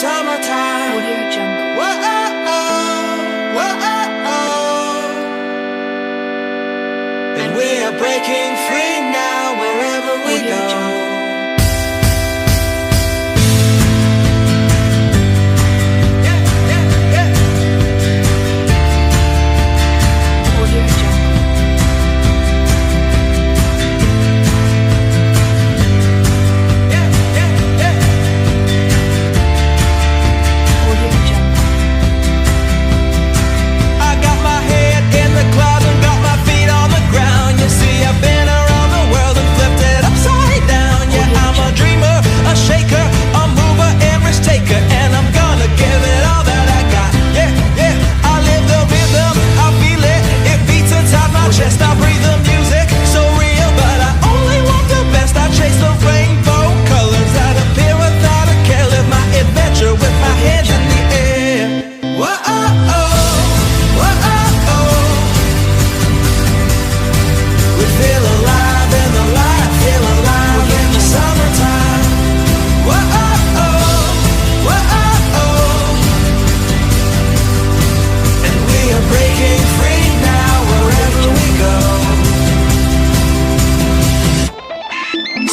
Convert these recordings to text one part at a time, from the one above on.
summertime. Audio Jungle. Whoa, and we are breaking free now wherever we Audio go. Jungle.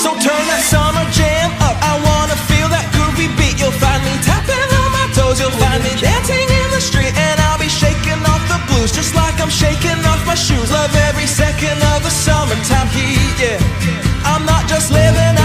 So turn that summer jam up, I wanna feel that groovy beat. You'll find me tapping on my toes, you'll find me dancing in the street. And I'll be shaking off the blues, just like I'm shaking off my shoes. Love every second of the summertime heat, yeah. I'm not just living